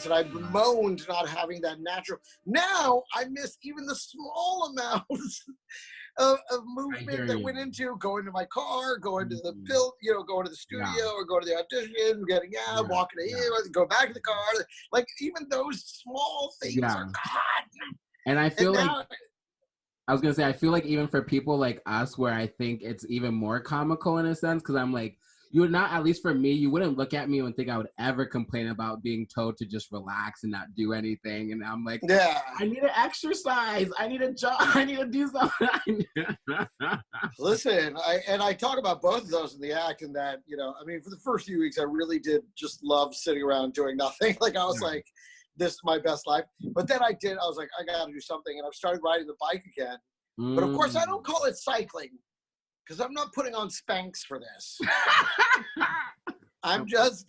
relax, and I bemoaned not having that natural. Now I miss even the small amounts of movement that went into going to my car, going to the going to the studio, or going to the audition, getting out, walking in, go back to the car. Like even those small things are gone. And I feel I was gonna say, I feel like even for people like us, where I think it's even more comical in a sense, because I'm like, you would not, at least for me, you wouldn't look at me and think I would ever complain about being told to just relax and not do anything. And I'm like, I need to exercise. I need a job. I need to do something. Listen, I talk about both of those in the act, and that, I mean, for the first few weeks, I really did just love sitting around doing nothing. Like I was like, this is my best life. But then I was like, I got to do something. And I've started riding the bike again. But of course, I don't call it cycling, because I'm not putting on Spanx for this. I'm just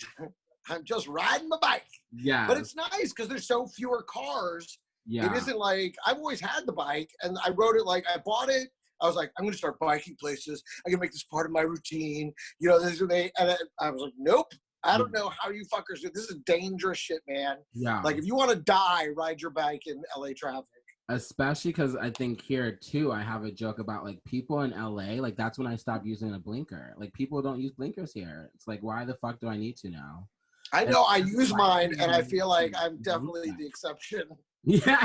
riding my bike. Yeah. But it's nice because there's so fewer cars. Yeah. It isn't like, I've always had the bike, and I rode it, like I bought it. I was like, I'm going to start biking places. I'm going to make this part of my routine. And I was like, nope. I don't know how you fuckers do. This is dangerous shit, man. Yeah. Like if you want to die, ride your bike in LA traffic. Especially because I think here too, I have a joke about like people in LA, like that's when I stopped using a blinker. Like people don't use blinkers here. It's like, why the fuck do I need to now? I know, I use mine, and I feel like I'm definitely the exception. Yeah.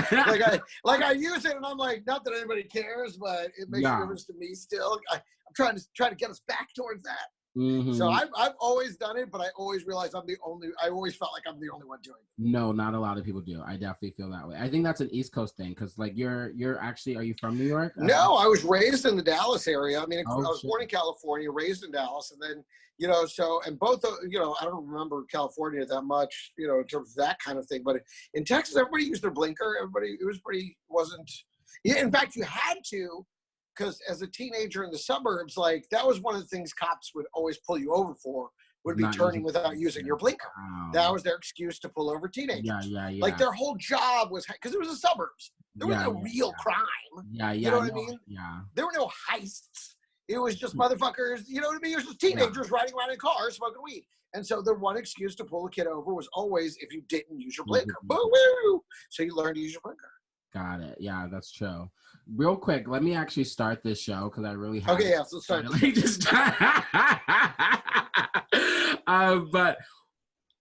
like I use it, and I'm like, not that anybody cares, but it makes a difference to me still. I'm trying to get us back towards that. Mm-hmm. So I've always done it, but I always realized I always felt like I'm the only one doing it. No, not a lot of people do. I definitely feel that way. I think that's an East Coast thing, because like you're actually, are you from New York? No, I was raised in the Dallas area. I mean, I was born in California, raised in Dallas, and then, and both, I don't remember California that much, in terms of that kind of thing. But in Texas, everybody used their blinker. In fact, you had to. Because as a teenager in the suburbs, like that was one of the things cops would always pull you over for, would be turning without using your blinker. Wow. That was their excuse to pull over teenagers. Yeah. Like their whole job was, because it was the suburbs. There was no real crime. You know what I mean? Yeah. There were no heists. It was just motherfuckers, you know what I mean? It was just teenagers riding around in cars smoking weed. And so the one excuse to pull a kid over was always if you didn't use your blinker. Boo-woo! So you learned to use your blinker. Got it. Yeah, that's true. Real quick, let me actually start this show because I really have. Okay, yeah, so start. But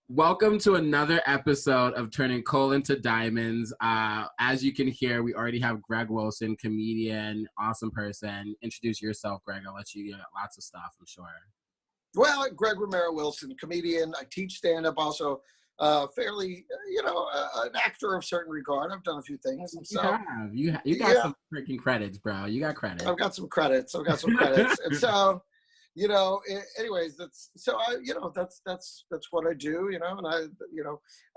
welcome to another episode of Turning Coal into Diamonds. As you can hear, we already have Greg Wilson, comedian, awesome person. Introduce yourself, Greg. I'll let you get lots of stuff, I'm sure. Well, Greg Romero Wilson, comedian. I teach stand-up also. Fairly, an actor of certain regard. I've done a few things, and so you got some freaking credits, bro. You got credits. I've got some credits. And so, anyways, that's what I do, and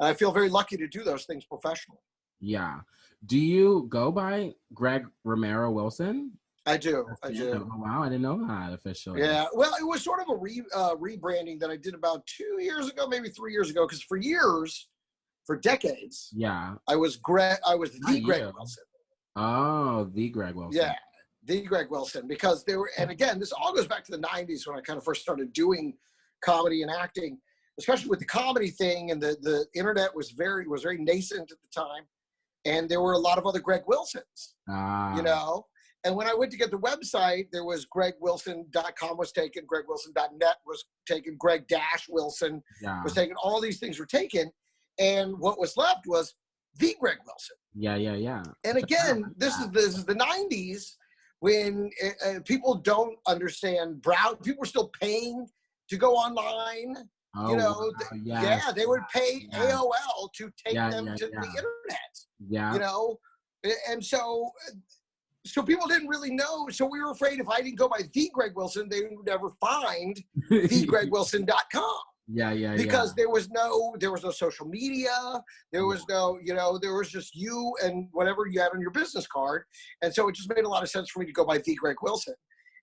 I feel very lucky to do those things professionally. Yeah. Do you go by Greg Romero Wilson? I do. Oh, wow, I didn't know that officially. Yeah, well, it was sort of a rebranding that I did about 2 years ago, maybe 3 years ago, because for decades, I was the Greg Wilson. Oh, the Greg Wilson. Yeah, the Greg Wilson, because they were, and again, this all goes back to the 90s when I kind of first started doing comedy and acting, especially with the comedy thing, and the internet was very nascent at the time, and there were a lot of other Greg Wilsons, And when I went to get the website, there was gregwilson.com was taken, gregwilson.net was taken, Greg-Wilson was taken. All these things were taken. And what was left was the Greg Wilson. Yeah. And again, this is the 90s when people don't understand people were still paying to go online. Oh, they would pay AOL to take them to the internet. Yeah. And so people didn't really know. So we were afraid if I didn't go by the Greg Wilson, they would never find thegregwilson.com. Yeah. Because there was no social media. There was no, there was just you and whatever you had on your business card. And so it just made a lot of sense for me to go by the Greg Wilson.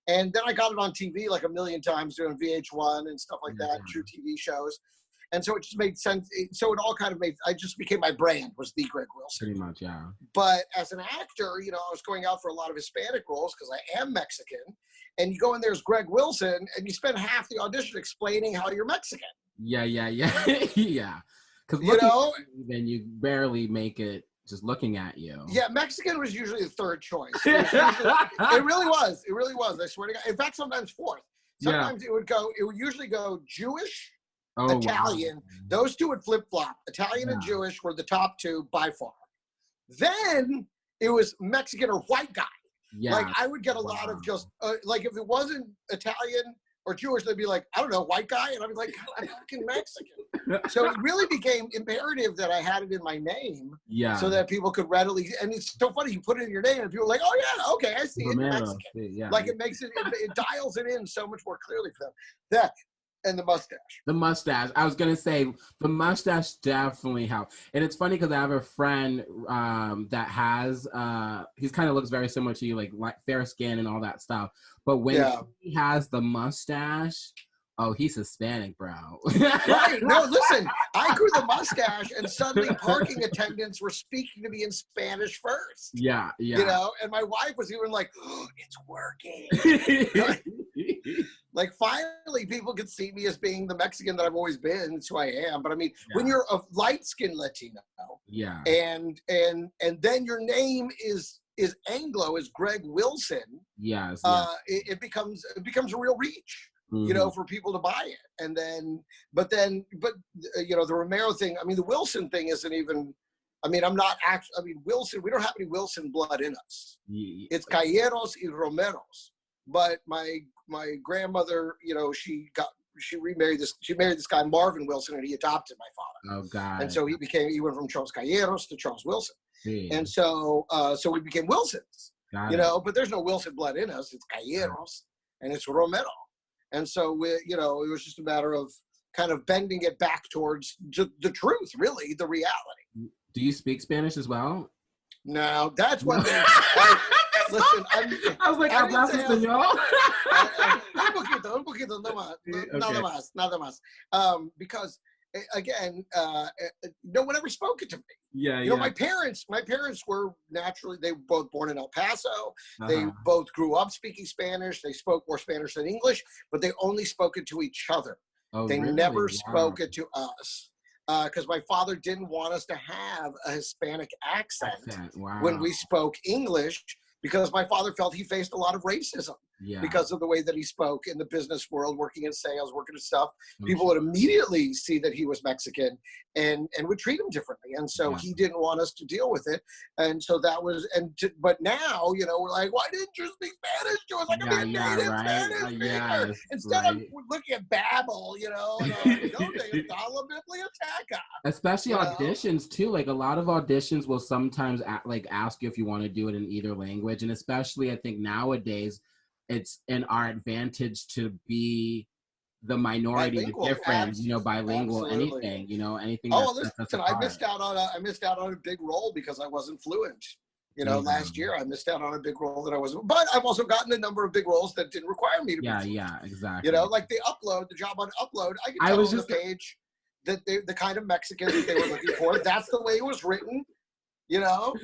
And then I got it on TV like a million times doing VH1 and stuff like that, true TV shows. And so it just made sense. I just became my brand was the Greg Wilson. Pretty much, yeah. But as an actor, I was going out for a lot of Hispanic roles because I am Mexican. And you go in there as Greg Wilson and you spend half the audition explaining how you're Mexican. Yeah. Yeah. Because looking at you, then you barely make it just looking at you. Yeah, Mexican was usually the third choice. It really was. It really was. I swear to God. In fact, sometimes fourth. Sometimes it would usually go Jewish, Italian. Wow. Those two would flip-flop. Italian and Jewish were the top two by far. Then it was Mexican or white guy. Yeah. Like I would get a lot of just like if it wasn't Italian or Jewish, they'd be like, I don't know, white guy, and I'd be like, God, I'm fucking Mexican. So it really became imperative that I had it in my name, so that people could readily. And it's so funny, you put it in your name, and people are like, oh yeah, okay, I see Romero, it, Mexican. Like it makes it dials it in so much more clearly for them. That. And the mustache. The mustache. I was going to say, the mustache definitely helped. And it's funny because I have a friend that has, he kind of looks very similar to you, like fair skin and all that stuff. But when he has the mustache, oh, he's Hispanic, bro. Right. No, listen, I grew the mustache and suddenly parking attendants were speaking to me in Spanish first. Yeah. You know, and my wife was even like, oh, it's working. Like finally people could see me as being the Mexican that I've always been. That's who I am. But I mean, when you're a light-skinned Latino, and then your name is Anglo, is Greg Wilson, it becomes a real reach. You know, for people to buy it. And then, but you know, the Romero thing, I mean, the Wilson thing isn't even, I mean, Wilson, we don't have any Wilson blood in us. It's Calleros y Romeros. But my grandmother, you know, she married this guy, Marvin Wilson, and he adopted my father. Oh, God. And so he went from Charles Calleros to Charles Wilson. And so we became Wilsons, you know, but there's no Wilson blood in us. It's Calleros and it's Romero. And so, you know, it was just a matter of kind of bending it back towards the truth, really, the reality. Do you speak Spanish as well? No, that's one thing. Listen, I was like, hablas español? Un poquito, nada más. Because, again, no one ever spoke it to me. Yeah, you know, my parents were naturally, they were both born in El Paso. They both grew up speaking Spanish. They spoke more Spanish than English, but they only spoke it to each other. Oh, they really? never spoke it to us. Because my father didn't want us to have a Hispanic accent when we spoke English, because my father felt he faced a lot of racism because of the way that he spoke in the business world, working in sales, working in stuff. People would immediately see that he was Mexican and would treat him differently. And so he didn't want us to deal with it. And so that was, but now, you know, we're like, why didn't you speak Spanish to us? Like I'm a native Spanish speaker. Instead of looking at Babel, you know, especially auditions too. Like a lot of auditions will sometimes ask you if you want to do it in either language. And especially I think nowadays, it's in our advantage to be the minority, the difference, you know, bilingual, anything, you know, anything. Oh, listen, I missed out on a big role because I wasn't fluent. You know, last year I missed out on a big role that I wasn't. But I've also gotten a number of big roles that didn't require me to be fluent. Yeah, exactly. You know, like the job on Upload, I could tell on the page that the kind of Mexican that they were looking for. That's the way it was written. You know.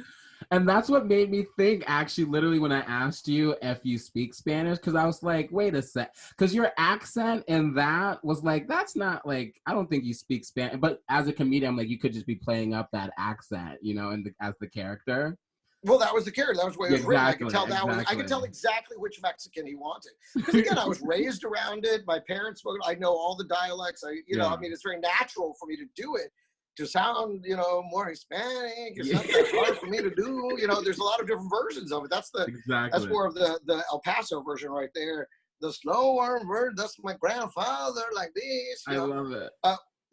And that's what made me think, actually, literally, when I asked you if you speak Spanish, because I was like, wait a sec. Because your accent in that was like, that's not like, I don't think you speak Spanish. But as a comedian, I'm like, you could just be playing up that accent, you know, as the character. Well, that was the character. That was the way it was written. I could tell that one. I could tell exactly which Mexican he wanted. Because again, I was raised around it. My parents spoke it. I know all the dialects. I mean, it's very natural for me to do it. To sound, you know, more Hispanic. It's not that hard for me to do. You know, there's a lot of different versions of it. That's that's more of the El Paso version right there. The slower version, that's my grandfather, like this. I love it.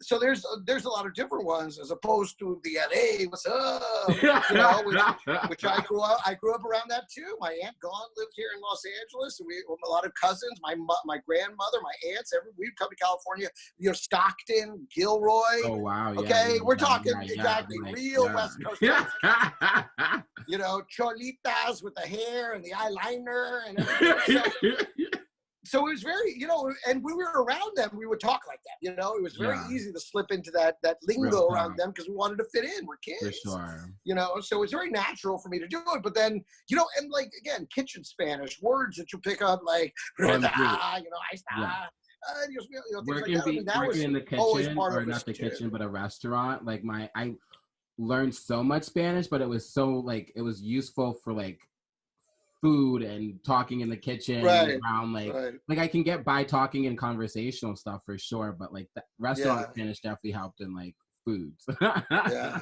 So there's a lot of different ones as opposed to the LA, what's up? You know, which I grew up around that too. My aunt Gone lived here in Los Angeles, and we a lot of cousins. My grandmother, my aunts, we'd come to California. You know, Stockton, Gilroy. Oh wow! Okay, we're talking real West Coast. You know, cholitas with the hair and the eyeliner and everything. So it was very, you know, and when we were around them, we would talk like that. You know, it was very easy to slip into that lingo around them because we wanted to fit in. We're kids. For sure. You know, so it's very natural for me to do it. But then, you know, and like, again, kitchen Spanish, words that you pick up like, you know, ahí está. things like that. I mean, that was working in the always kitchen, part or of not us the too. kitchen, but a restaurant. Like I learned so much Spanish, but it was so like it was useful for like food and talking in the kitchen around like I can get by talking in conversational stuff for sure, but like the restaurant Spanish definitely helped in like foods. Yeah.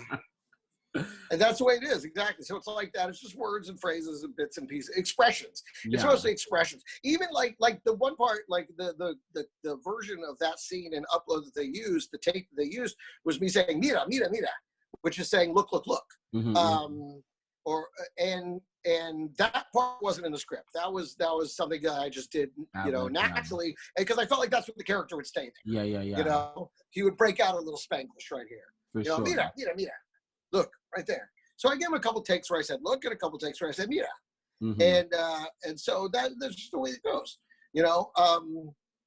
And that's the way it is, exactly. So it's like that. It's just words and phrases and bits and pieces, expressions. It's mostly expressions. Even like the one part, like the version of that scene and upload that they used, the tape that they used was me saying "mira, mira, mira," which is saying "look, look, look." And that part wasn't in the script. That was something that I just did, naturally, because I felt like that's what the character would say there. Yeah. He would break out a little Spanglish right here. For sure. Mira, mira, mira. Look right there. So I gave him a couple takes where I said look, and a couple takes where I said mira. And so that's just the way it goes.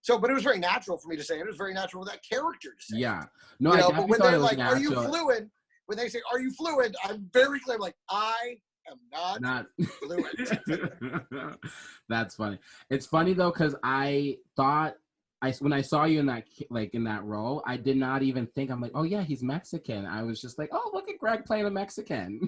So, but it was very natural for me to say it. It was very natural for that character to say it. No, but when they're like, are you fluent? When they say, are you fluent? I'm very clear. I'm like, I am not fluent. That's funny. It's funny though, because I thought, when I saw you in that role, I did not even think, I'm like, oh yeah, he's Mexican. I was just like, oh, look at Greg playing a Mexican.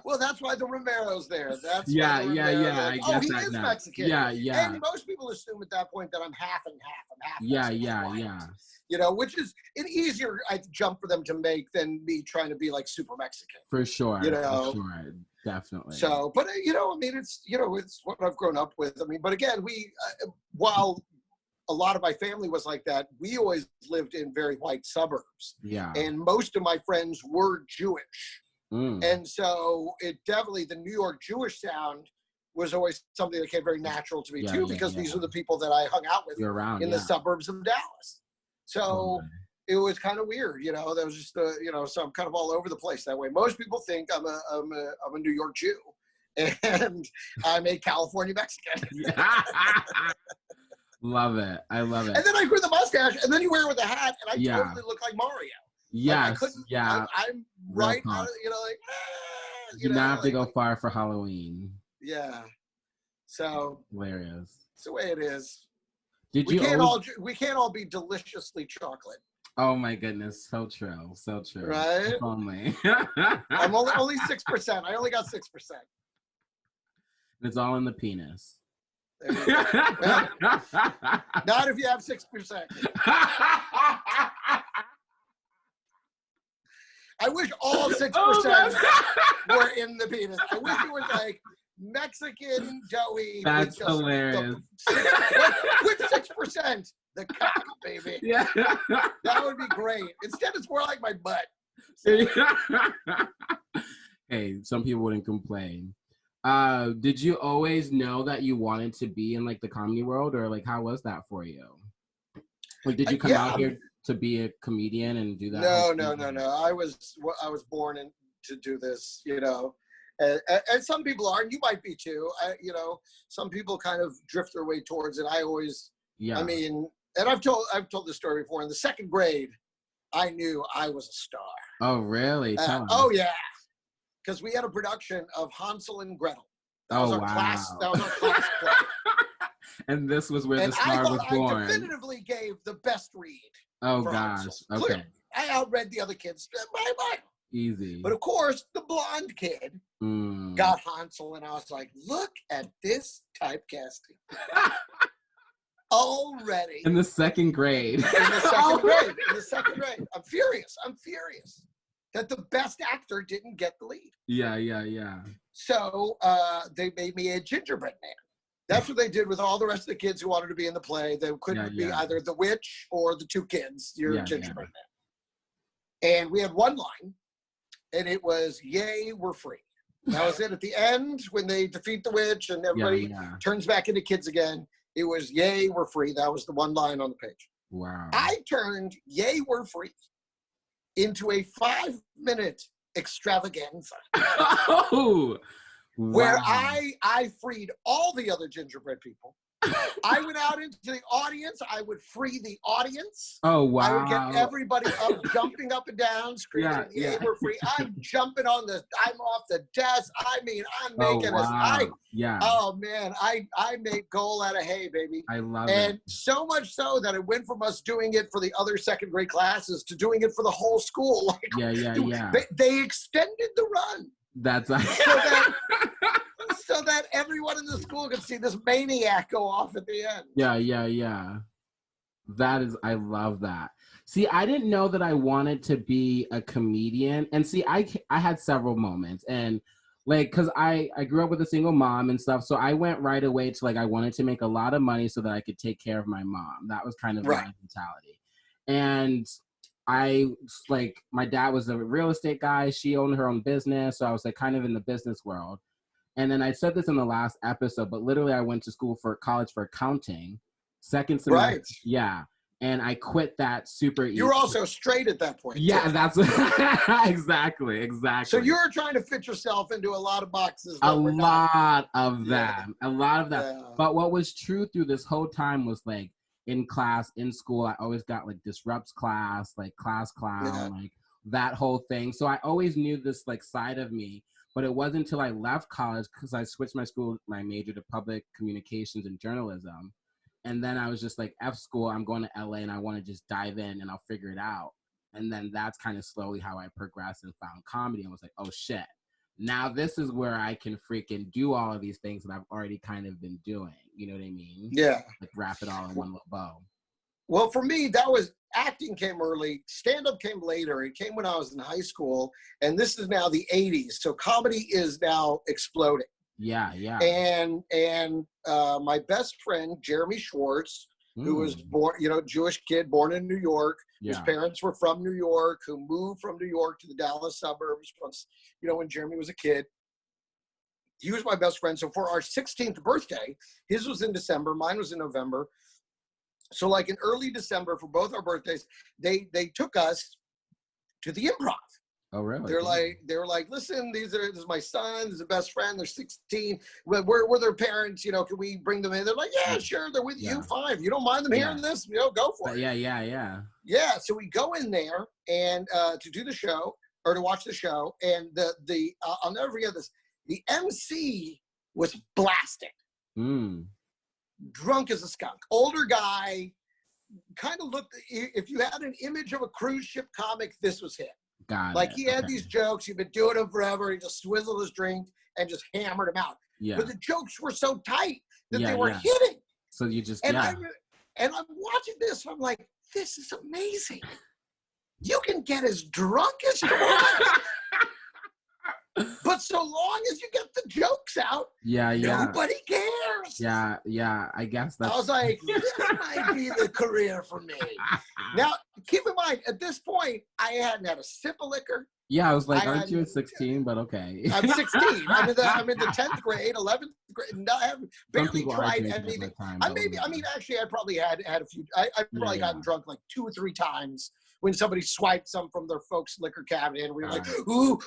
Well, that's why the Romero's there. That's I guess he is Mexican. Yeah. And most people assume at that point that I'm half and half. I'm half Mexican. Which is an easier jump for them to make than me trying to be like super Mexican. For sure. Definitely. So, but I mean, it's what I've grown up with. I mean, but again, while a lot of my family was like that, we always lived in very white suburbs. Yeah. And most of my friends were Jewish. And so it definitely, the New York Jewish sound was always something that came very natural to me too, because these are the people that I hung out with in the suburbs of Dallas. So it was kind of weird, that was just so I'm kind of all over the place that way. Most people think I'm a New York Jew, and I'm a California Mexican. Love it. I love it. And then I grew the mustache, and then you wear it with a hat, and I totally look like Mario. Yes. I'm right out of, you not have to go far for Halloween. Yeah. So hilarious. It's the way it is. We can't all be deliciously chocolate. Oh my goodness, so true. Right? If only. I'm only 6%. I only got 6%. It's all in the penis. Well, not if you have 6%. I wish all 6% were in the penis. I wish it was like Mexican doughy. That's hilarious. With 6%, the cock, baby. Yeah. That would be great. Instead, it's more like my butt. So. Hey, some people wouldn't complain. Did you always know that you wanted to be in like the comedy world, or like how was that for you? Like, did you come out here to be a comedian and do that? No. I was born to do this, and some people are, and you might be too. Some people kind of drift their way towards it. I always, I mean, and I've told this story before. In the second grade, I knew I was a star. Oh, really? Oh yeah, because we had a production of Hansel and Gretel. That was our class play. And this was where the star was born. I definitively gave the best read. Oh gosh. Hansel. Okay. Clearly, I outread the other kids by a mile. Easy. But of course, the blonde kid got Hansel, and I was like, look at this typecasting. Already. In the second grade. In the second grade. I'm furious that the best actor didn't get the lead. Yeah. So they made me a gingerbread man. That's what they did with all the rest of the kids who wanted to be in the play. They couldn't be either the witch or the two kids. You're a gingerbread man. And we had one line, and it was, yay, we're free. That was it. At the end, when they defeat the witch and everybody turns back into kids again, it was, yay, we're free. That was the one line on the page. Wow. I turned, yay, we're free, into a 5-minute extravaganza. Oh, wow. Where I freed all the other gingerbread people I went out into the audience. I would free the audience. Oh, wow. I would get everybody up, jumping up and down, screaming, yeah, we're free. I'm jumping I'm off the desk. I mean, I'm making oh man, I made goal out of hay, baby. I love it. And so much so that it went from us doing it for the other second grade classes to doing it for the whole school. Like, they extended the run. That's so that everyone in the school could see this maniac go off at the end. Yeah. I love that. See, I didn't know that I wanted to be a comedian. And see, I had several moments. And like, because I grew up with a single mom and stuff. So I went right away to like, I wanted to make a lot of money so that I could take care of my mom. That was kind of my mentality. And my dad was a real estate guy. She owned her own business. So I was like kind of in the business world. And then I said this in the last episode, but literally I went to college for accounting, second semester. Right. Yeah. And I quit that super easy. You were also straight at that point. Yeah, that's exactly. So you were trying to fit yourself into a lot of boxes. A lot of them. Yeah. But what was true through this whole time was like, in class, in school, I always got like disrupts class, like class clown, like that whole thing. So I always knew this like side of me, but it wasn't until I left college because I switched my major to public communications and journalism. And then I was just like, F school, I'm going to LA and I want to just dive in and I'll figure it out. And then that's kind of slowly how I progressed and found comedy and was like, oh shit, now this is where I can freaking do all of these things that I've already kind of been doing. You know what I mean? Yeah. Like wrap it all in one little bow. Well, for me, acting came early. Stand-up came later. It came when I was in high school. And this is now the 80s. So comedy is now exploding. Yeah. And my best friend, Jeremy Schwartz, who was born, Jewish kid born in New York. His parents were from New York, who moved from New York to the Dallas suburbs once, when Jeremy was a kid. He was my best friend. So for our 16th birthday, his was in December, mine was in November. So like in early December for both our birthdays, they took us to the Improv. Oh, really? They were like, listen, this is my son, this is a best friend, they're 16. We're their parents, can we bring them in? They're like, yeah, sure, they're with you, fine. You don't mind them hearing this, go for it. Yeah. Yeah, so we go in there and to do the show, or to watch the show, and the I'll never forget this, the MC was blasting. Drunk as a skunk. Older guy, kind of looked, if you had an image of a cruise ship comic, this was him. He had these jokes, he'd been doing them forever, he just swizzled his drink and just hammered them out. Yeah. But the jokes were so tight that they were hitting. So you just, and I'm watching this, and I'm like, this is amazing. You can get as drunk as you want. But so long as you get the jokes out, nobody cares. Yeah. I guess that's. I was like, this might be the career for me. Now, keep in mind, at this point, I hadn't had a sip of liquor. Yeah, I was like, aren't you at 16? But okay. I'm 16. I'm in the 10th grade, 11th grade. No, I haven't barely tried anything. Actually, I probably had a few. I probably gotten drunk like 2 or 3 times when somebody swiped some from their folks' liquor cabinet, and we were like, ooh,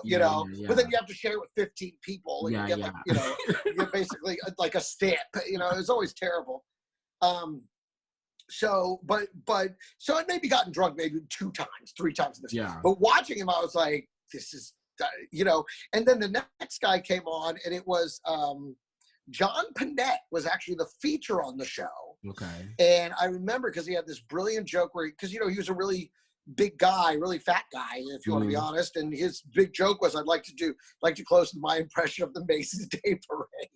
you know. But then you have to share it with 15 people, and you get like, you know, you get basically like a sip. You know, it was always terrible. So I maybe gotten drunk maybe 2 times, 3 times. This. Yeah. But watching him, I was like, this is, you know. And then the next guy came on, and it was John Panette was actually the feature on the show. Okay. And I remember because he had this brilliant joke where, because you know he was a really big guy, really fat guy, if you want to be honest. And his big joke was, I'd like to close with my impression of the Macy's Day Parade.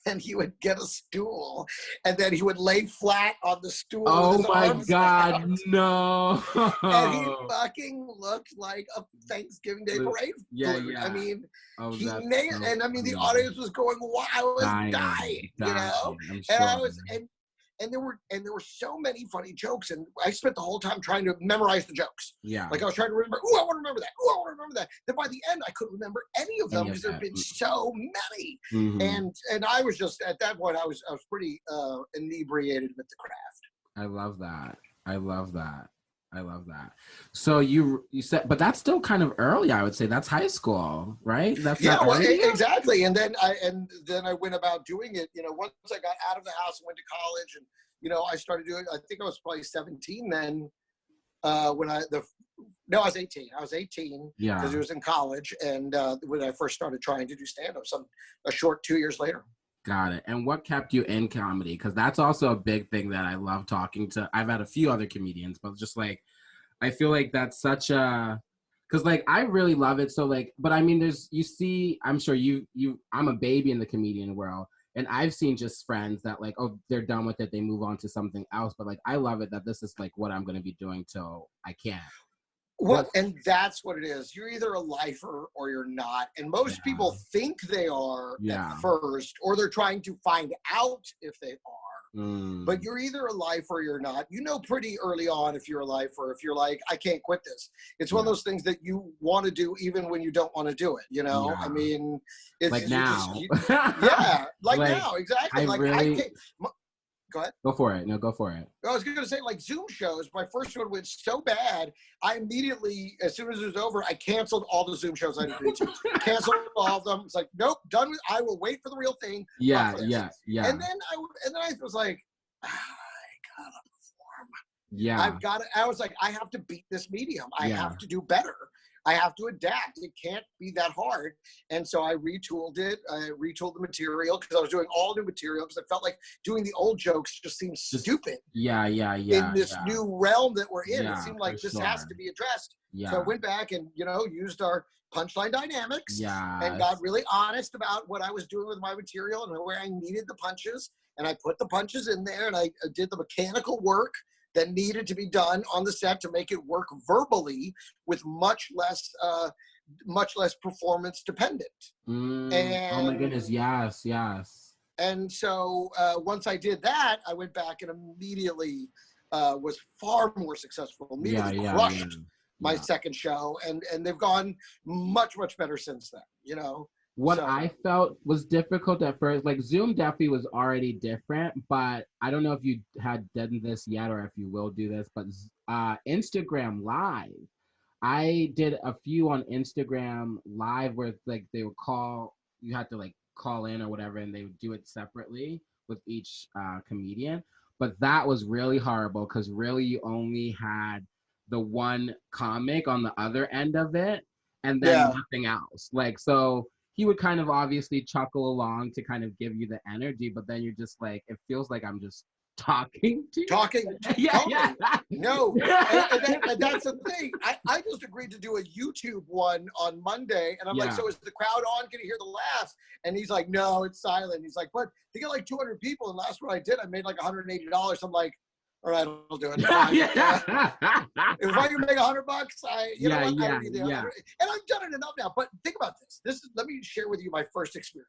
And he would get a stool, and then he would lay flat on the stool. Oh my God, out. No! And he fucking looked like a Thanksgiving Day Parade. Yeah. I mean, he nailed, and I mean, the audience was going wild. I was dying, you know. And I was, and there were so many funny jokes, and I spent the whole time trying to memorize the jokes. Yeah. Like I was trying to remember, I want to remember that. I want to remember that. Then by the end, I couldn't remember any of them because there had been so many. Mm-hmm. And I was just, at that point, I was pretty inebriated with the craft. I love that. I love that. So you said, but that's still kind of early, I would say. That's high school, right? That's Yeah, not well, early. exactly. And then I went about doing it. You know, once I got out of the house and went to college, and you know, I started doing. I think I was probably 17 then. When I was 18. I was 18 because it was in college, and when I first started trying to do stand-up, a short 2 years later. Got it. And what kept you in comedy? Because that's also a big thing that I love talking to. I've had a few other comedians, but just like, I feel like that's such a, because like I really love it. So like, but I mean, I'm sure I'm a baby in the comedian world, and I've seen just friends that like, oh, they're done with it, they move on to something else. But like, I love it that this is like what I'm going to be doing till I can't. Well, and that's what it is. You're either a lifer or you're not. And most people think they are at first, or they're trying to find out if they are. But you're either a lifer or you're not. You know pretty early on if you're a lifer, if you're like, I can't quit this. It's one of those things that you want to do even when you don't want to do it, you know? Yeah. I mean, it's like now. like now, exactly. I can't. Go ahead. Go for it. No, go for it. I was going to say, like Zoom shows, my first one went so bad, I immediately, as soon as it was over, I canceled all the Zoom shows I agreed to. Canceled all of them. It's like, nope, done with. I will wait for the real thing. Yeah. And then I was like, I gotta perform. Yeah. I was like, I have to beat this medium. I have to do better. I have to adapt. It can't be that hard. And so I retooled it. I retooled the material because I was doing all new material because I felt like doing the old jokes just seemed stupid. Yeah. In this new realm that we're in, it seemed like this has to be addressed. Yeah. So I went back and, you know, used our punchline dynamics and got really honest about what I was doing with my material and where I needed the punches. And I put the punches in there and I did the mechanical work that needed to be done on the set to make it work verbally with much less performance dependent. And, oh my goodness, yes. And so once I did that, I went back and immediately was far more successful. Immediately crushed my second show, and they've gone much, much better since then, you know? What I felt was difficult at first, like Zoom definitely was already different, but I don't know if you had done this yet or if you will do this, but Instagram Live. I did a few on Instagram Live where like they would you had to like call in or whatever, and they would do it separately with each comedian. But that was really horrible because really you only had the one comic on the other end of it and then nothing else. Like, so he would kind of obviously chuckle along to kind of give you the energy, but then you're just like, it feels like I'm just talking to you. Yeah. No, and that's the thing. I just agreed to do a YouTube one on Monday, and I'm like, so is the crowd on? Can you hear the laughs? And he's like, no, it's silent. He's like, but they got like 200 people, and last one I did, I made like $180. I'm like, all right, I'll do it. If I can make $100, I don't need the 100. And I've done it enough now. But think about this. Let me share with you my first experience.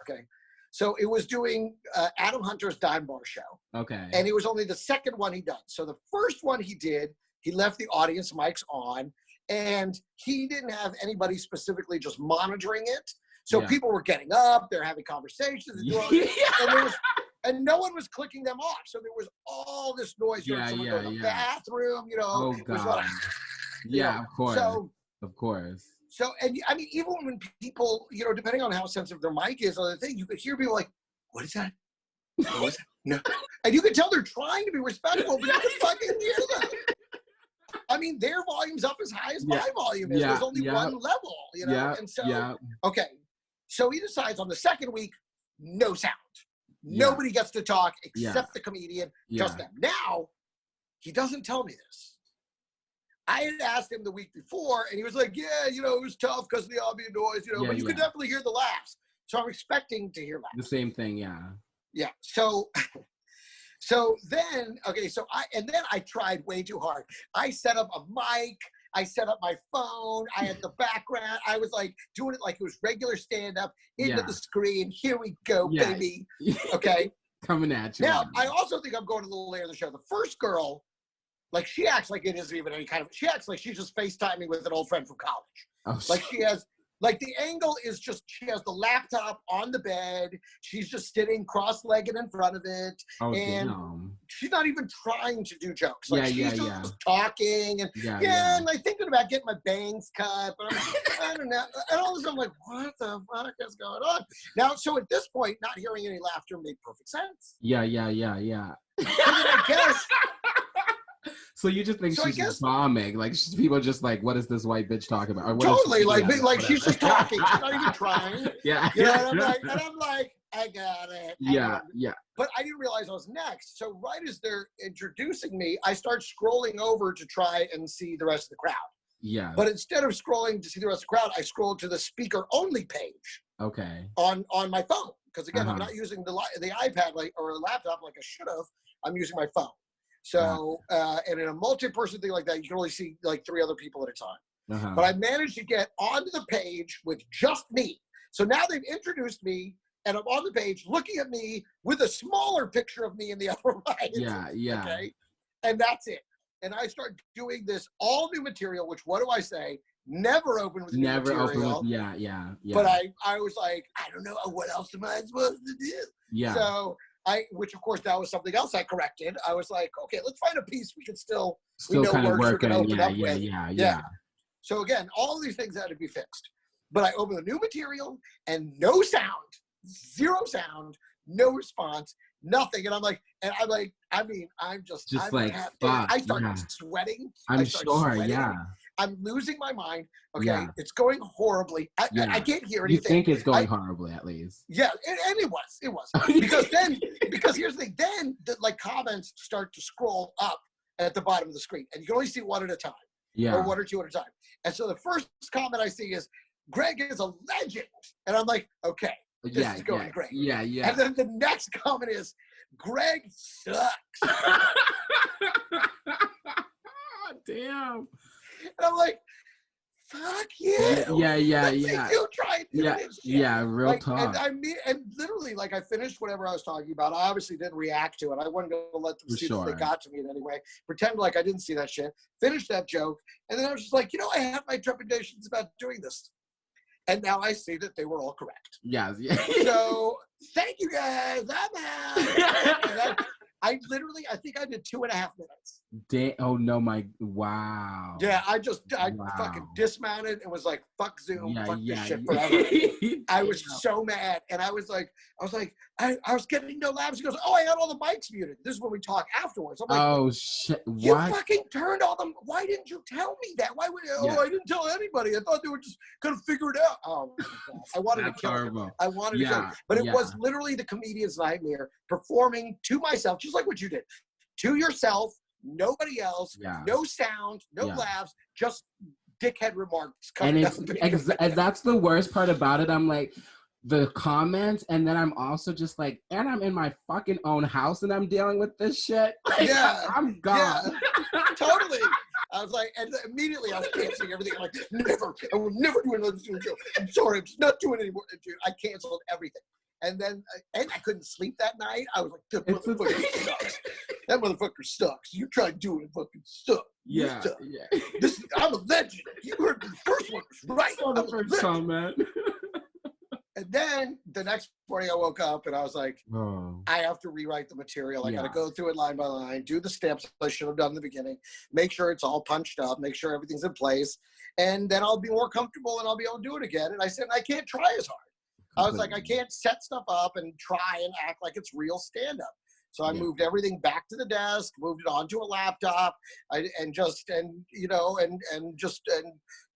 Okay, so it was doing Adam Hunter's Dime Bar show. Okay, and it was only the second one he done. So the first one he did, he left the audience mics on, and he didn't have anybody specifically just monitoring it. So people were getting up, they're having conversations, and no one was clicking them off. So there was all this noise. Someone go to the bathroom, you know. Oh, God. Of course. Of course. So, and I mean, even when people, you know, depending on how sensitive their mic is on the thing, you could hear people like, what is that? What was that? No. And you could tell they're trying to be respectful, but you can fucking hear them. I mean, their volume's up as high as my volume is. There's only one level, you know? And so, okay. So he decides on the second week, no sound. Nobody gets to talk except the comedian, just them. Now, he doesn't tell me this. I had asked him the week before, and he was like, yeah, you know, it was tough because of the ambient noise, you know, but you could definitely hear the laughs. So I'm expecting to hear laughs. The same thing, Yeah. So then, okay, then I tried way too hard. I set up a mic. I set up my phone. I had the background. I was like doing it like it was regular stand-up into the screen. Here we go, baby. Okay. Coming at you. Now, I also think I'm going a little later in the show. The first girl, like she acts like it isn't even any kind of, she acts like she's just FaceTiming with an old friend from college. Oh, like she has Like the angle is just, she has the laptop on the bed. She's just sitting cross-legged in front of it. Oh, and damn. she's not even trying to do jokes. Like she's just talking and and like thinking about getting my bangs cut. But I don't know. And all of a sudden I'm like, what the fuck is going on? Now, so at this point, not hearing any laughter made perfect sense. Yeah. So I guess. So you just think she's just bombing? Like people just like, what is this white bitch talking about? Or what totally, like she's just talking. She's not even trying. Yeah. You know, and I'm like, I got it. Yeah. But I didn't realize I was next. So right as they're introducing me, I start scrolling over to try and see the rest of the crowd. Yeah. But instead of scrolling to see the rest of the crowd, I scrolled to the speaker only page. Okay. On my phone, because again, I'm not using the iPad or a laptop like I should have. I'm using my phone. So, and in a multi-person thing like that, you can only see like 3 other people at a time. But I managed to get onto the page with just me. So now they've introduced me, and I'm on the page looking at me with a smaller picture of me in the upper right. Yeah. Okay. And that's it. And I start doing this all new material, which, what do I say? Never open with new material. Yeah. But I was like, I don't know, what else am I supposed to do? Yeah. So which of course that was something else I corrected. I was like, okay, let's find a piece we can still we know kind of works we can open up with. Yeah. So again, all of these things had to be fixed. But I opened the new material and no sound, 0 sound, no response, nothing. And I'm just like, I started sweating. I'm sweating. I'm losing my mind. Okay, it's going horribly. I can't hear anything. You think it's going horribly, at least. Yeah, and it was. because here's the thing. Then the comments start to scroll up at the bottom of the screen, and you can only see 1 at a time. Yeah. Or 1 or 2 at a time. And so the first comment I see is, Greg is a legend. And I'm like, okay, this is going great. Yeah. And then the next comment is, Greg sucks. Damn. And I'm like, fuck you. Yeah. You tried doing this shit. Yeah, real talk. And literally, I finished whatever I was talking about. I obviously didn't react to it. I wanted to let them see that they got to me in any way. Pretend like I didn't see that shit. Finished that joke. And then I was just like, I had my trepidations about doing this. And now I see that they were all correct. Yeah. So, thank you guys. I'm out. I think I did 2.5 minutes. Wow. Yeah, I fucking dismounted and was like, fuck Zoom, fuck this shit forever. I was so mad. And I was like, I was getting no laughs. He goes, I had all the mics muted. This is when we talk afterwards. I'm like, oh shit, what? You fucking turned all them. Why didn't you tell me that? Why would I didn't tell anybody. I thought they were just gonna figure it out. Oh my God. I wanted to kill him. I wanted to kill him. But it was literally the comedian's nightmare, performing to myself, just like what you did. To yourself, nobody else, no sound, no laughs, just dickhead remarks coming and that's the worst part about it. I'm like, the comments, and then I'm also just like, and I'm in my fucking own house and I'm dealing with this shit. I'm gone. Yeah, totally. I was like, and immediately I was canceling everything. I'm like, I will never do another Zoom show. I'm sorry, I'm just not doing it anymore. I canceled everything. And then, and I couldn't sleep that night. I was like, that motherfucker sucks. That motherfucker sucks. You tried doing it, fucking suck. Yeah. I'm a legend. You heard the first one, right? On the first comment. And then the next morning I woke up and I was like, I have to rewrite the material. I got to go through it line by line, do the steps I should have done in the beginning, make sure it's all punched up, make sure everything's in place. And then I'll be more comfortable and I'll be able to do it again. And I said, I can't try as hard. I was like, I can't set stuff up and try and act like it's real stand-up. So I moved everything back to the desk, moved it onto a laptop, and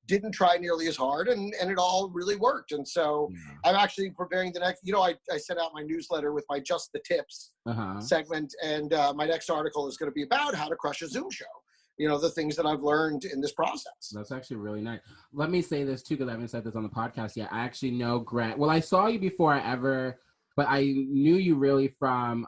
didn't try nearly as hard, and it all really worked. And so I'm actually preparing the next, I sent out my newsletter with my Just the Tips segment, and my next article is going to be about how to crush a Zoom show. The things that I've learned in this process. That's actually really nice. Let me say this too, because I haven't said this on the podcast yet. I actually know Grant. Well, I saw you before but I knew you really from,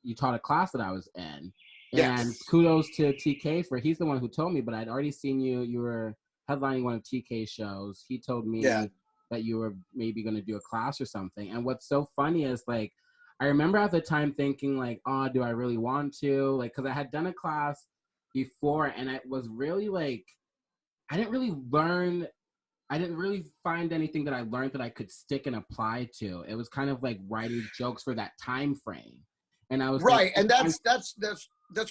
you taught a class that I was in. Yes. And kudos to TK he's the one who told me, but I'd already seen you were headlining one of TK's shows. He told me that you were maybe going to do a class or something. And what's so funny is I remember at the time thinking do I really want to? Because I had done a class before, and it was really I didn't really learn I didn't really find anything that I learned that I could stick and apply to. It was kind of like writing jokes for that time frame. And I was right. And that's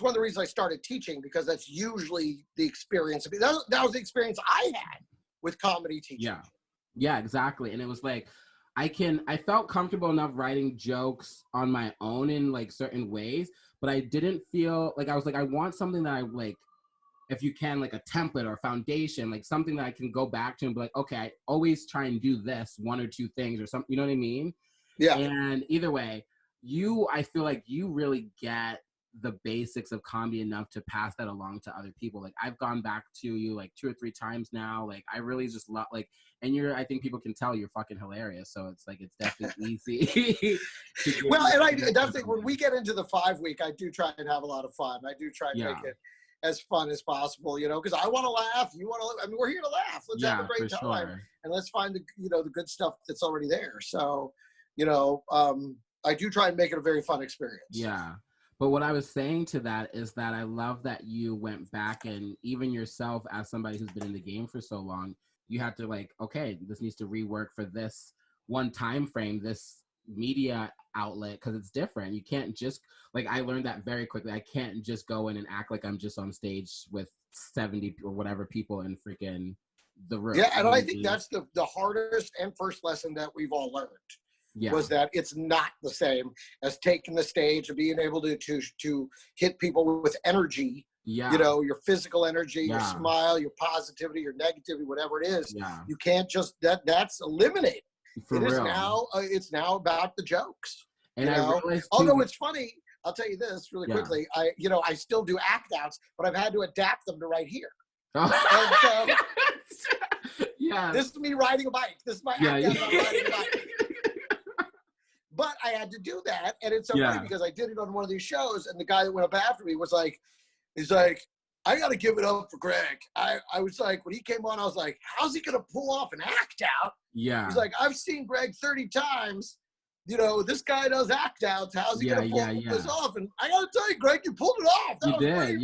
one of the reasons I started teaching, because that's usually the experience. That was the experience I had with comedy teaching. Yeah, exactly. And it was like, I felt comfortable enough writing jokes on my own in like certain ways, but I didn't feel like, I was like, I want something that I like, if you can, like a template or foundation, like something that I can go back to and be like, okay, I always try and do this one or two things or something, you know what I mean? Yeah. And either way, I feel like you really get the basics of comedy enough to pass that along to other people. Like I've gone back to you like 2 or 3 times now. Like I really just love, like, and I think people can tell you're fucking hilarious. So it's like, it's definitely easy. Well, and that's it. When we get into the 5 week, I do try and have a lot of fun. I do try and make it as fun as possible, you know, because I want to laugh. You want to, I mean, we're here to laugh. Let's have a great time. Sure. And let's find the good stuff that's already there. So, I do try and make it a very fun experience. Yeah. But what I was saying to that is that I love that you went back, and even yourself as somebody who's been in the game for so long, you had to like, okay, this needs to rework for this one time frame, this media outlet, because it's different. You can't just, like, I learned that very quickly. I can't just go in and act like I'm just on stage with 70 or whatever people in freaking the room. Yeah, and I think that's the hardest and first lesson that we've all learned. Was that it's not the same as taking the stage and being able to hit people with energy, your physical energy, your smile, your positivity, your negativity, whatever it is. You can't just, that's eliminated. It's now about the jokes. And although it's funny, I'll tell you this really quickly. I still do act outs, but I've had to adapt them to right here. And so, this is me riding a bike. This is my act out. I'm riding a bike. But I had to do that, and it's so funny because I did it on one of these shows, and the guy that went up after me was like, he's like, I got to give it up for Greg. I was like, when he came on, I was like, how's he going to pull off an act out? Yeah. He's like, I've seen Greg 30 times. This guy does act outs. How's he going to pull this off? And I got to tell you, Greg, you pulled it off. You did,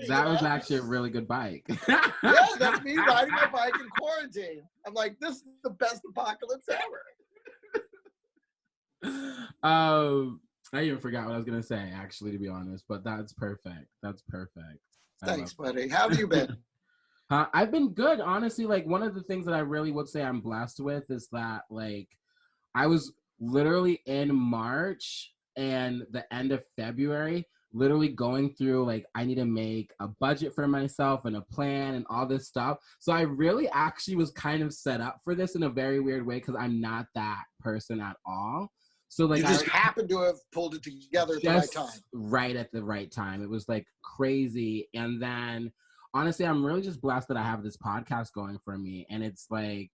That was actually a really good bike. That's me riding my bike in quarantine. I'm like, this is the best apocalypse ever. I even forgot what I was gonna say, actually, to be honest, but that's perfect. Thanks, buddy. How have you been? I've been good, honestly. Like, one of the things that I really would say I'm blessed with is that, like, I was literally in March and the end of February literally going through, like, I need to make a budget for myself and a plan and all this stuff. So I really actually was kind of set up for this in a very weird way, because I'm not that person at all. So, like, you just happened to have pulled it together at the right time. Right at the right time. It was like crazy. And then honestly, I'm really just blessed that I have this podcast going for me. And it's like,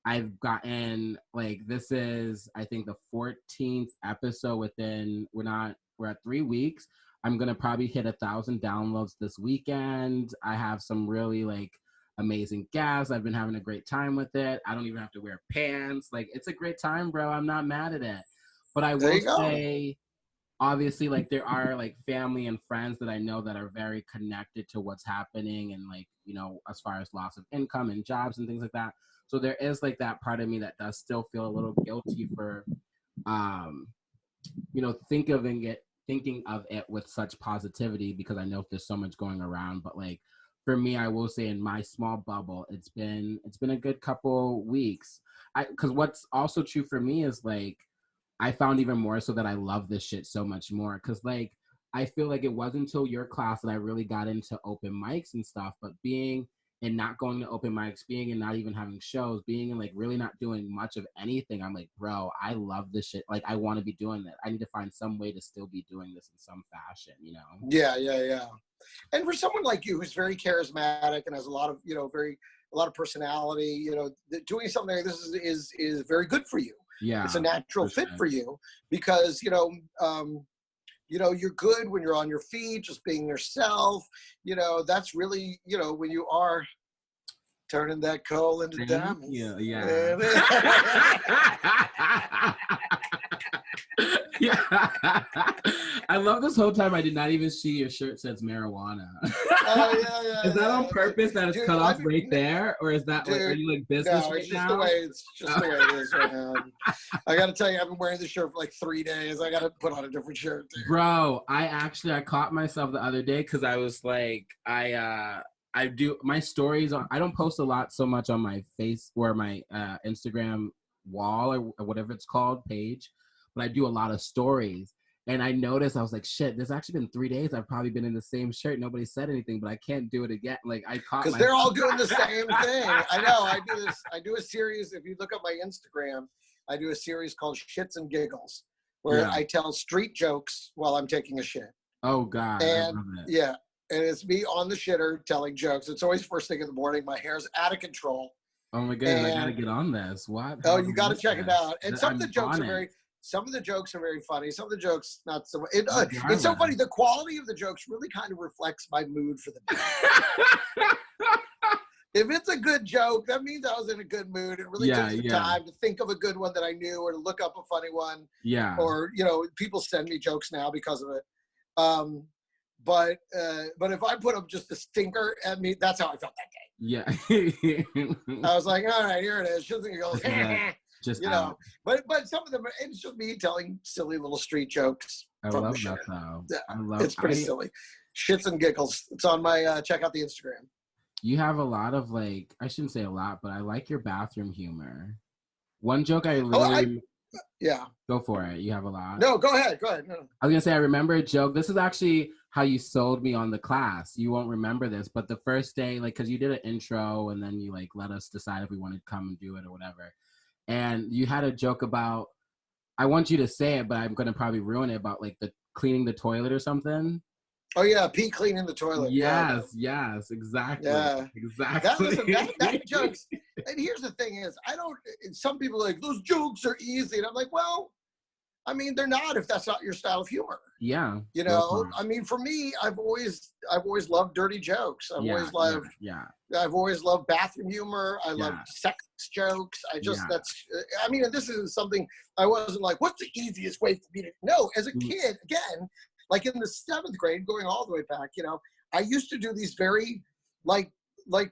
I've gotten, like, this is, I think, the 14th episode we're at 3 weeks. I'm going to probably hit 1,000 downloads this weekend. I have some really, like, amazing guests. I've been having a great time with it. I don't even have to wear pants. Like, it's a great time, bro. I'm not mad at it. But I will say, obviously, like, there are, like, family and friends that I know that are very connected to what's happening, and, like, as far as loss of income and jobs and things like that. So there is, like, that part of me that does still feel a little guilty for, thinking of it with such positivity, because I know there's so much going around. But, like, for me, I will say, in my small bubble, it's been a good couple weeks. Because what's also true for me is, like, I found even more so that I love this shit so much more. Because, like, I feel like it wasn't until your class that I really got into open mics and stuff. But being and not going to open mics, being and not even having shows, being and, like, really not doing much of anything, I'm like, bro, I love this shit. Like, I want to be doing that. I need to find some way to still be doing this in some fashion, Yeah. And for someone like you, who's very charismatic and has a lot of, a lot of personality, doing something like this is very good for you. Yeah, it's a natural fit for you, because you're good when you're on your feet, just being yourself. That's really, when you are turning that coal into diamonds. Yeah. I love this whole time I did not even see your shirt says marijuana. Oh yeah. Is that on purpose that it's cut off right there, or is that like, are you like business no, right it's just now? the way it is right now. I got to tell you, I've been wearing this shirt for like 3 days. I got to put on a different shirt. Dude. Bro, I caught myself the other day because I was like, I do my stories on. I don't post a lot so much on my face or my Instagram wall or whatever it's called page, but I do a lot of stories. And I noticed, I was like, shit, there's actually been 3 days I've probably been in the same shirt. Nobody said anything, but I can't do it again. Like, I caught because they're all doing the same thing. I know. I do a series. If you look up my Instagram, I do a series called Shits and Giggles, where I tell street jokes while I'm taking a shit. Oh, God. And I love it. yeah, and it's me on the shitter telling jokes. It's always first thing in the morning. My hair's out of control. Oh, my goodness. I got to get on this. What? Oh, you got to check it out. And some of the jokes are very funny. Some of the jokes not so much. It's so funny. The quality of the jokes really kind of reflects my mood for the day. If it's a good joke, that means I was in a good mood. It really takes the time to think of a good one that I knew or to look up a funny one. Yeah. Or, people send me jokes now because of it. But if I put up just a stinker at me, that's how I felt that day. Yeah. I was like, all right, here it is. She's gonna go, just but some of them, it's just me telling silly little street jokes. I love that though. Yeah, it's pretty silly. Shits and Giggles. It's on my check out the Instagram. You have a lot of like, I shouldn't say a lot, but I like your bathroom humor. One joke I literally go for it. You have a lot. No, go ahead. No. I was gonna say I remember a joke. This is actually how you sold me on the class. You won't remember this, but the first day, like, because you did an intro and then you like let us decide if we wanted to come and do it or whatever. And you had a joke about, I want you to say it, but I'm gonna probably ruin it, about like the cleaning the toilet or something. Oh yeah, pee cleaning the toilet. Yes, exactly. Yeah, exactly. That jokes. And here's the thing: is some people are like, those jokes are easy, and I'm like, well, I mean, they're not if that's not your style of humor. Yeah. I mean, for me, I've always loved dirty jokes. I've always loved bathroom humor. I love sex jokes. And this is something I wasn't like, what's the easiest way for me to know? As a kid, again, like in the 7th grade, going all the way back, I used to do these very like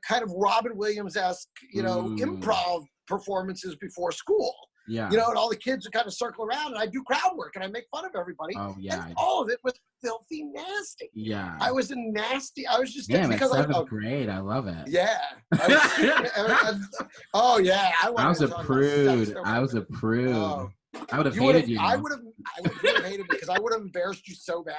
kind of Robin Williams-esque, improv performances before school. Yeah. And all the kids would kind of circle around and I do crowd work and I make fun of everybody. Oh, yeah. And all of it was filthy nasty. Yeah. I was just because 7th grade. I love it. Yeah. Oh yeah. I was a prude. I would have hated you. I would have hated me because I would have embarrassed you so bad.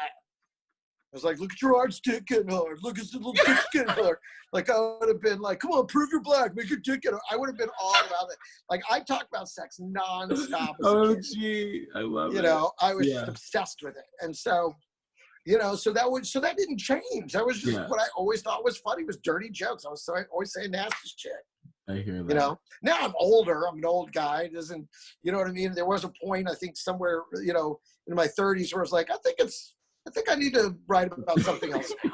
I was like, look at Gerard's dick getting hard. Look at his little dick getting hard. Like, I would have been like, come on, prove you're black. Make your dick get hard. I would have been all about it. Like, I talked about sex nonstop. Gee. I love it. I was just obsessed with it. And so, so that didn't change. That was just what I always thought was funny was dirty jokes. I was always saying nasty shit. I hear that. Now I'm older. I'm an old guy. It doesn't, you know what I mean? There was a point, I think, somewhere, in my 30s where I was like, I think I need to write about something else now.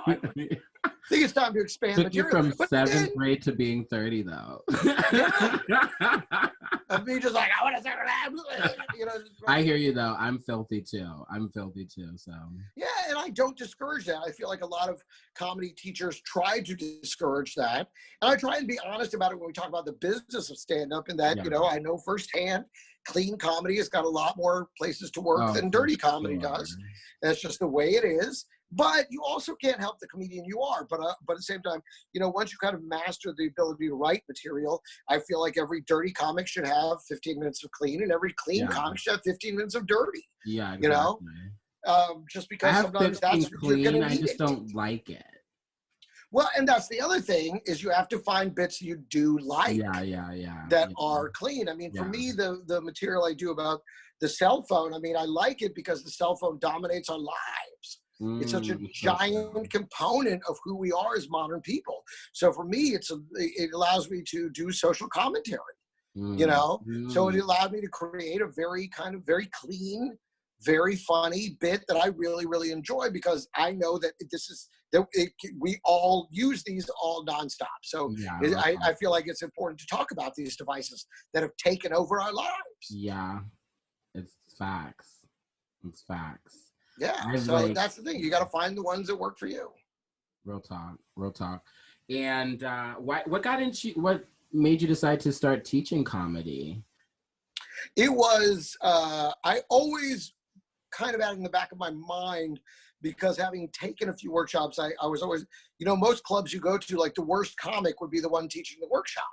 I think it's time to expand Took material. You from 7th grade to being 30, though. Of me just like, I want to say that. I hear you, though. I'm filthy, too. So. Yeah, and I don't discourage that. I feel like a lot of comedy teachers try to discourage that. And I try and be honest about it when we talk about the business of stand-up and that, I know firsthand clean comedy has got a lot more places to work than dirty comedy does. That's just the way it is. But you also can't help the comedian you are. But at the same time, once you kind of master the ability to write material, I feel like every dirty comic should have 15 minutes of clean, and every clean comic should have 15 minutes of dirty. Yeah, exactly. Just because sometimes that's clean, you're gonna I just don't like it. Well, and that's the other thing is you have to find bits you do like that are clean. I mean, for me, the material I do about the cell phone, I mean, I like it because the cell phone dominates our lives. It's such a giant component of who we are as modern people. So for me, it allows me to do social commentary, So it allowed me to create a very clean, very funny bit that I really, really enjoy because I know that we all use these all nonstop. So I feel like it's important to talk about these devices that have taken over our lives. Yeah, it's facts. It's facts. Yeah. So that's the thing. You got to find the ones that work for you. Real talk. And what made you decide to start teaching comedy? It was, I always kind of had it in the back of my mind, because having taken a few workshops, I was always, most clubs you go to, like the worst comic would be the one teaching the workshop,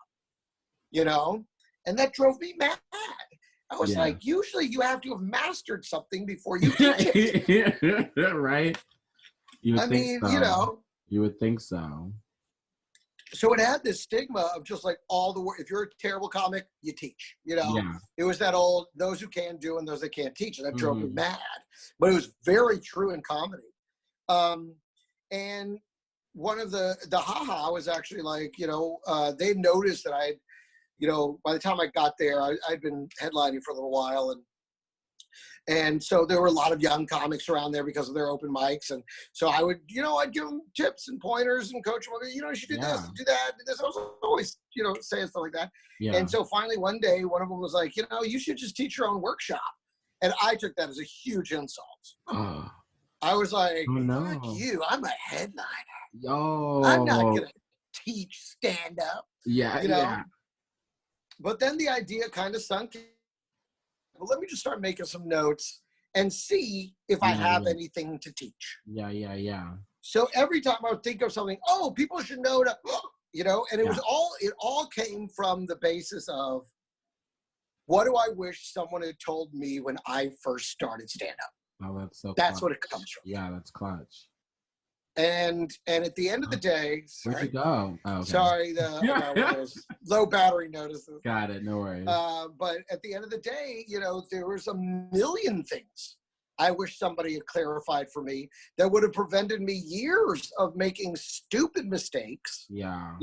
and that drove me mad. I was like, usually you have to have mastered something before you teach it. Right? You would think so. So it had this stigma of just like all the work. If you're a terrible comic, you teach. It was that old those who can do and those that can't teach, and that drove me mad. But it was very true in comedy. And one of the haha was actually like, they noticed that I, by the time I got there, I'd been headlining for a little while, and so there were a lot of young comics around there because of their open mics. And so I would, I'd give them tips and pointers and coach them, you should do this, do that, do this. I was always, saying stuff like that. Yeah. And so finally one day, one of them was like, you should just teach your own workshop. And I took that as a huge insult. I was like, fuck you, I'm a headliner. I'm not going to teach stand-up. Yeah. But then the idea kind of sunk in. Well, let me just start making some notes and see if I have anything to teach. Yeah. So every time I would think of something, people should know to, and it all came from the basis of, what do I wish someone had told me when I first started stand-up? Oh, that's what it comes from. Yeah, that's clutch. And at the end of the day, where'd you go? Oh, okay. Sorry, those low battery notices. Got it, no worries. But at the end of the day, there was a million things I wish somebody had clarified for me that would have prevented me years of making stupid mistakes. Yeah.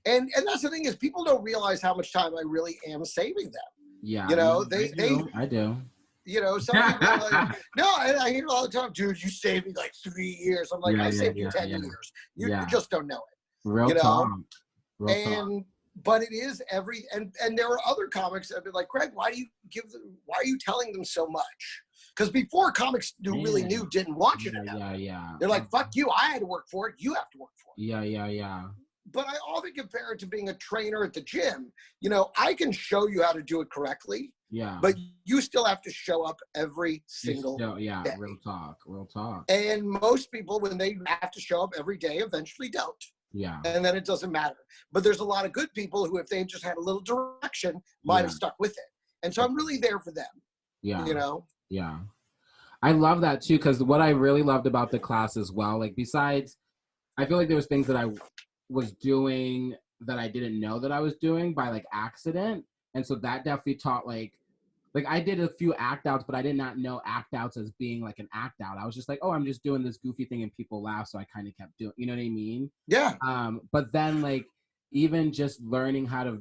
And that's the thing is, people don't realize how much time I really am saving them. Yeah. I do. Some people are like, no, I hear all the time, dude, you saved me like 3 years. I'm like, I saved you 10 years. You just don't know it. Real talk. But it is and there are other comics that have been like, Greg, why are you telling them so much? Because before, comics who really knew didn't want you to know. Yeah. They're like, fuck you, I had to work for it, you have to work for it. Yeah. But I often compare it to being a trainer at the gym. I can show you how to do it correctly. Yeah. But you still have to show up every single day. Real talk. And most people, when they have to show up every day, eventually don't. Yeah. And then it doesn't matter. But there's a lot of good people who, if they just had a little direction, might have stuck with it. And so I'm really there for them. Yeah. Yeah. I love that too, because what I really loved about the class as well, like besides, I feel like there was things that I was doing that I didn't know that I was doing by like accident. And so that definitely taught like I did a few act outs, but I did not know act outs as being like an act out. I was just like, I'm just doing this goofy thing and people laugh. So I kind of kept doing, you know what I mean? Yeah. But then like, even just learning how to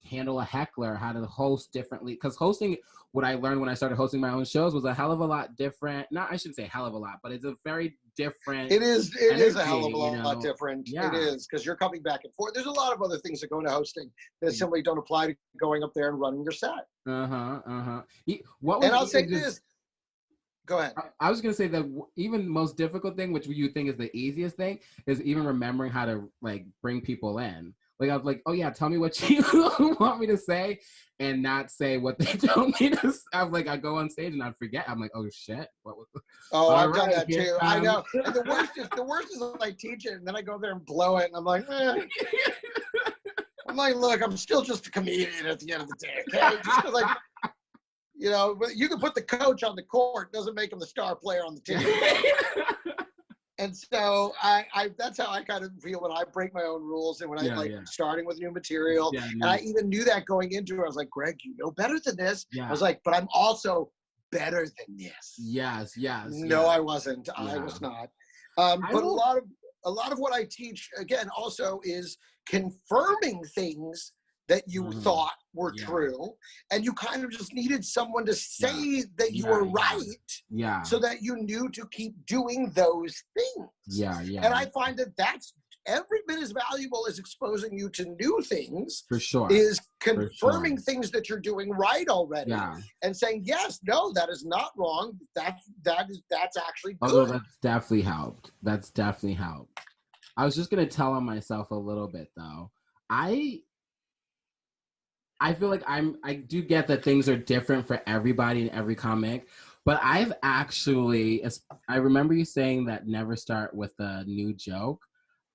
handle a heckler, how to host differently. Because hosting, what I learned when I started hosting my own shows was a hell of a lot different. I shouldn't say hell of a lot, but it's a very different. It is a hell of a lot different. Yeah. It is, because you're coming back and forth. There's a lot of other things that go into hosting that simply don't apply to going up there and running your set. I'll say this. Go ahead. I was going to say that even the most difficult thing, which you think is the easiest thing, is even remembering how to like bring people in. Like I was like, oh yeah, tell me what you want me to say, and not say what they told me to. I was like, I go on stage and I forget. I'm like, oh shit, what was? I've done that too. I know. And the worst is I teach it and then I go there and blow it, and I'm like, I'm like, look, I'm still just a comedian at the end of the day. Okay, just because but you can put the coach on the court, doesn't make him the star player on the team. And so I that's how I kind of feel when I break my own rules and when starting with new material. And I even knew that going into it. I was like, Greg, you know better than this. I was like, but I'm also better than this. Yes. No, I wasn't. I was not. But a lot of what I teach, again, also is confirming things that you thought were true, and you kind of just needed someone to say that you were right, so that you knew to keep doing those things. And I find that that's every bit as valuable as exposing you to new things. For sure. Is confirming things that you're doing right already. Yeah. And saying, yes, no, that is not wrong. That's actually good. Although that's definitely helped. That's definitely helped. I was just gonna tell on myself a little bit though. I feel like I do get that things are different for everybody in every comic, but I remember you saying that never start with a new joke.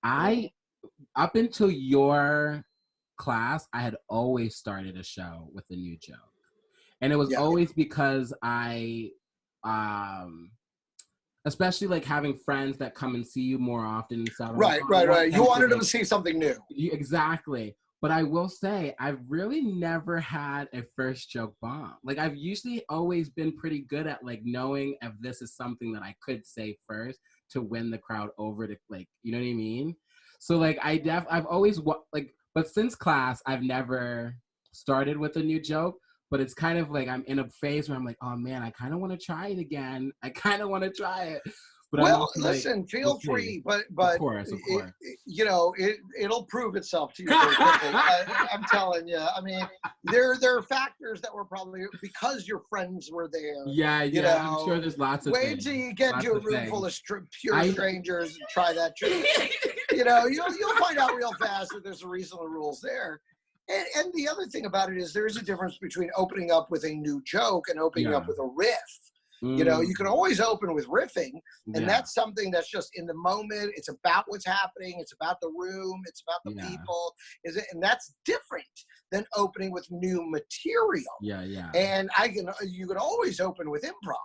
Up until your class, I had always started a show with a new joke. And it was always because especially like having friends that come and see you more often. Right. You wanted them to see something new. Exactly. But I will say, I've really never had a first joke bomb. Like, I've usually always been pretty good at, like, knowing if this is something that I could say first to win the crowd over to, like, you know what I mean? So, like, I've always, like, but since class, I've never started with a new joke. But it's kind of like I'm in a phase where I'm like, oh, man, I kind of want to try it again. I kind of want to try it. But well, listen, like, feel free, but of course. It'll prove itself to you very quickly. I'm telling you. I mean, there are factors that were probably because your friends were there. Yeah. I'm sure there's lots of wait things. till you get into a room full of pure strangers and try that trick. You'll find out real fast that there's reasonable rules there. And the other thing about it is there is a difference between opening up with a new joke and opening up with a riff. You can always open with riffing, and that's something that's just in the moment. It's about what's happening. It's about the room. It's about the people. And that's different than opening with new material. Yeah. And you can always open with improv.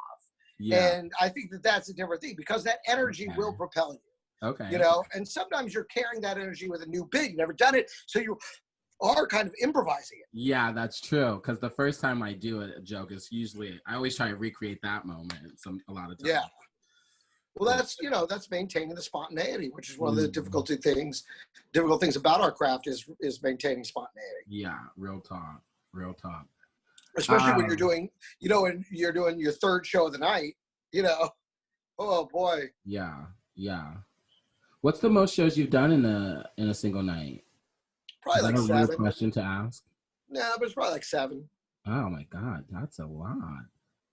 Yeah. And I think that's a different thing because that energy will propel you. Okay. And sometimes you're carrying that energy with a new bit. You've never done it, so you are kind of improvising it. Yeah, that's true. Because the first time I do a joke is usually I always try to recreate that moment. A lot of times. Yeah. Well, that's maintaining the spontaneity, which is one of the difficult things about our craft is maintaining spontaneity. Yeah, real talk. Especially when you're doing, and you're doing your third show of the night. Oh boy. Yeah. What's the most shows you've done in a single night? Probably like 7. Is that a real question to ask? No, but it's probably like 7. Oh my God, that's a lot.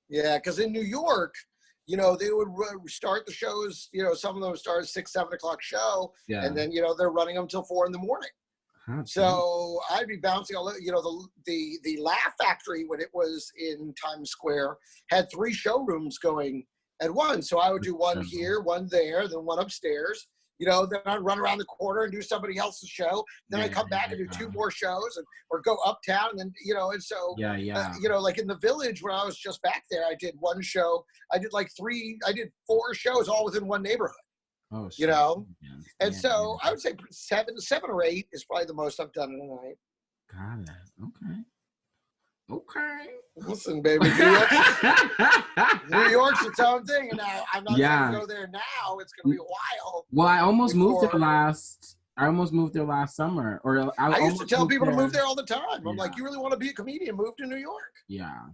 Yeah, because in New York, they would start the shows. Some of them start 6, 7 o'clock show, and then they're running them till 4 in the morning. So I'd be bouncing all. The Laugh Factory when it was in Times Square had 3 showrooms going at once. So I would do one here, one there, then one upstairs. Then I'd run around the corner and do somebody else's show. Then I'd come back and do 2 more shows or go uptown. And then, and so, like in the Village, when I was just back there, I did 1 show. I did 4 shows all within one neighborhood, And so I would say 7 or 8 is probably the most I've done in a night. Got it. Okay. Listen, baby, New York's its own thing, and now I'm not going to go there now. It's going to be a while. Well, I almost moved there last summer. I used to tell people to move there all the time. I'm like, you really want to be a comedian? Move to New York. Yeah.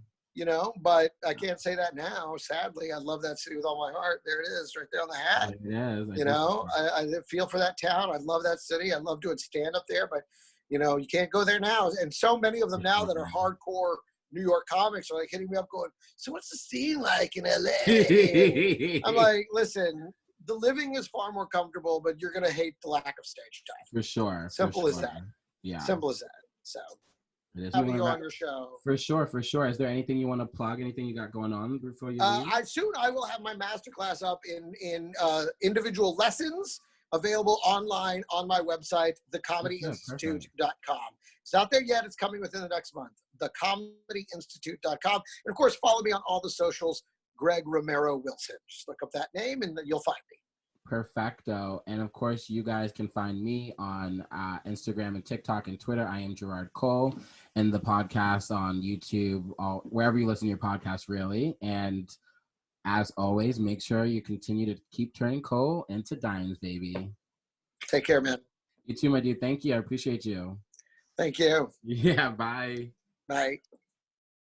But I can't say that now. Sadly, I love that city with all my heart. There it is, right there on the hat. It is. I feel for that town. I love that city. I love doing stand up there, but you can't go there now. And so many of them now that are hardcore New York comics are like hitting me up going, so what's the scene like in LA? I'm like, listen, the living is far more comfortable, but you're going to hate the lack of stage time. For sure. Simple as that. Yeah. Simple as that. So having you on your show. For sure. Is there anything you want to plug? Anything you got going on before you leave? Soon I will have my masterclass up in individual lessons available online on my website, thecomedyinstitute.com. It's not there yet. It's coming within the next month. Thecomedyinstitute.com. And of course, follow me on all the socials, Greg Romero Wilson. Just look up that name and you'll find me. Perfecto. And of course, you guys can find me on Instagram and TikTok and Twitter. I am Gerard Cole, and the podcast on YouTube, wherever you listen to your podcast, really. And as always, make sure you continue to keep turning coal into diamonds, baby. Take care, man. You too, my dude. Thank you. I appreciate you. Thank you. Yeah, bye. Bye.